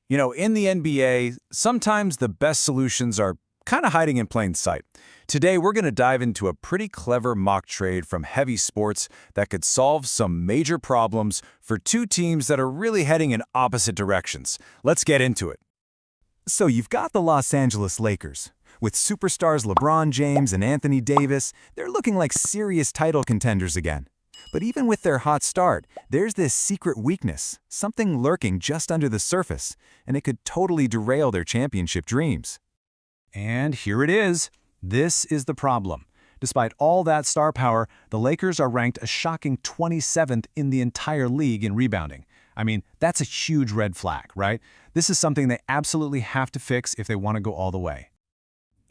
In the NBA, sometimes the best solutions are kind of hiding in plain sight. Today, we're going to dive into a pretty clever mock trade from Heavy Sports that could solve some major problems for two teams that are really heading in opposite directions. Let's get into it. So you've got the Los Angeles Lakers. With superstars LeBron James and Anthony Davis, they're looking like serious title contenders again. But even with their hot start, there's this secret weakness, something lurking just under the surface, and it could totally derail their championship dreams. And here it is. This is the problem. Despite all that star power, the Lakers are ranked a shocking 27th in the entire league in rebounding. I mean, that's a huge red flag, right? This is something they absolutely have to fix if they want to go all the way.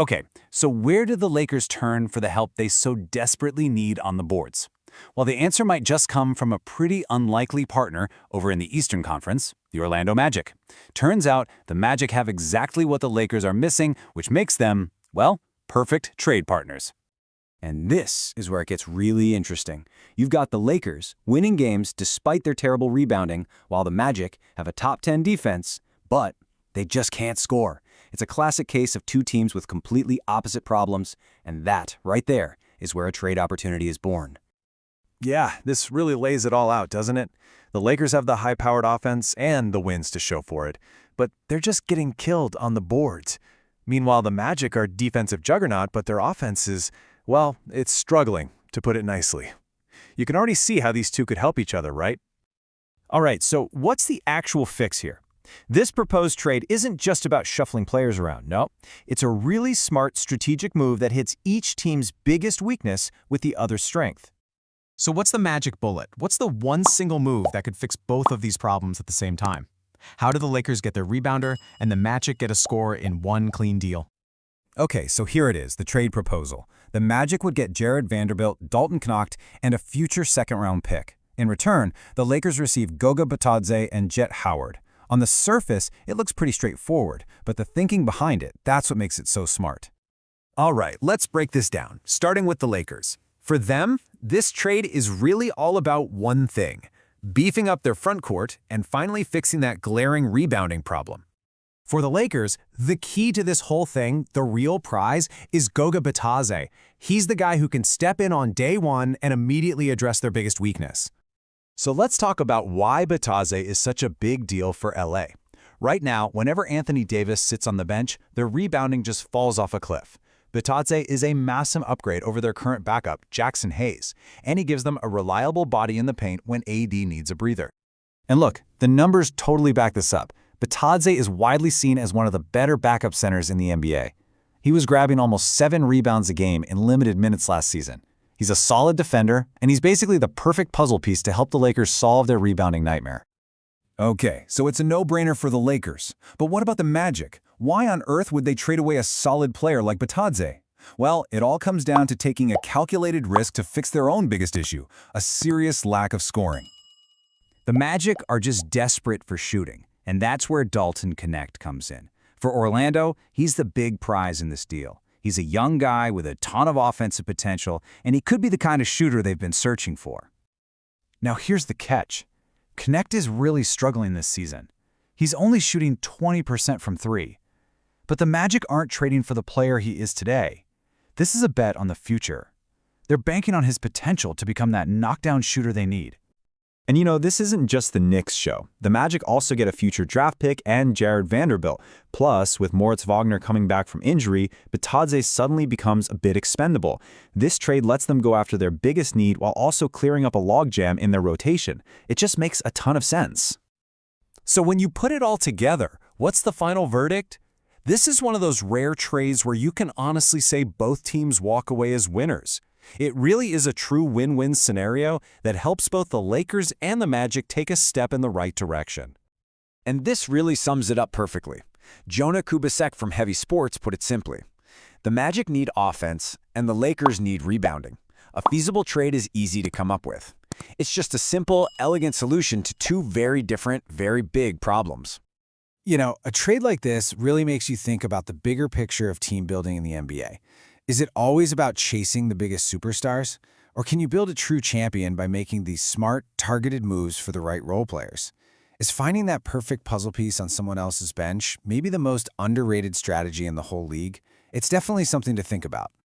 Okay, so where do the Lakers turn for the help they so desperately need on the boards? Well, the answer might just come from a pretty unlikely partner over in the Eastern Conference, the Orlando Magic. Turns out the Magic have exactly what the Lakers are missing, which makes them, well, perfect trade partners. And this is where it gets really interesting. You've got the Lakers winning games despite their terrible rebounding, while the Magic have a top 10 defense, but they just can't score. It's a classic case of two teams with completely opposite problems, and that, right there, is where a trade opportunity is born. Yeah, this really lays it all out, doesn't it? The Lakers have the high-powered offense and the wins to show for it, but they're just getting killed on the boards. Meanwhile, the Magic are defensive juggernaut, but their offense is, well, it's struggling, to put it nicely. You can already see how these two could help each other, right? All right, so what's the actual fix here? This proposed trade isn't just about shuffling players around, no. It's a really smart strategic move that hits each team's biggest weakness with the other's strength. So what's the magic bullet? What's the one single move that could fix both of these problems at the same time? How do the Lakers get their rebounder and the Magic get a score in one clean deal? Okay, so here it is, the trade proposal. The Magic would get Jared Vanderbilt, Dalton Knecht, and a future second-round pick. In return, the Lakers receive Goga Bitadze and Jet Howard. On the surface, it looks pretty straightforward, but the thinking behind it, that's what makes it so smart. All right, let's break this down, starting with the Lakers. For them, this trade is really all about one thing: beefing up their front court and finally fixing that glaring rebounding problem. For the Lakers, the key to this whole thing, the real prize, is Goga Bitadze. He's the guy who can step in on day one and immediately address their biggest weakness. So let's talk about why Bitadze is such a big deal for LA. Right now, whenever Anthony Davis sits on the bench, their rebounding just falls off a cliff. Bitadze is a massive upgrade over their current backup, Jackson Hayes, and he gives them a reliable body in the paint when AD needs a breather. And look, the numbers totally back this up. Bitadze is widely seen as one of the better backup centers in the NBA. He was grabbing almost 7 rebounds a game in limited minutes last season. He's a solid defender, and he's basically the perfect puzzle piece to help the Lakers solve their rebounding nightmare. Okay, so it's a no-brainer for the Lakers. But what about the Magic? Why on earth would they trade away a solid player like Bitadze? Well, it all comes down to taking a calculated risk to fix their own biggest issue, a serious lack of scoring. The Magic are just desperate for shooting, and that's where Dalton Knecht comes in. For Orlando, he's the big prize in this deal. He's a young guy with a ton of offensive potential, and he could be the kind of shooter they've been searching for. Now here's the catch. Knecht is really struggling this season. He's only shooting 20% from 3. But the Magic aren't trading for the player he is today. This is a bet on the future. They're banking on his potential to become that knockdown shooter they need. And this isn't just the Knicks show. The Magic also get a future draft pick and Jared Vanderbilt. Plus, with Moritz Wagner coming back from injury, Bitadze suddenly becomes a bit expendable. This trade lets them go after their biggest need while also clearing up a logjam in their rotation. It just makes a ton of sense. So when you put it all together, what's the final verdict? This is one of those rare trades where you can honestly say both teams walk away as winners. It really is a true win-win scenario that helps both the Lakers and the Magic take a step in the right direction. And this really sums it up perfectly. Jonah Kubasek from Heavy Sports put it simply: the Magic need offense and the Lakers need rebounding. A feasible trade is easy to come up with. It's just a simple, elegant solution to two very different, very big problems. A trade like this really makes you think about the bigger picture of team building in the NBA. Is it always about chasing the biggest superstars? Or can you build a true champion by making these smart, targeted moves for the right role players? Is finding that perfect puzzle piece on someone else's bench maybe the most underrated strategy in the whole league? It's definitely something to think about.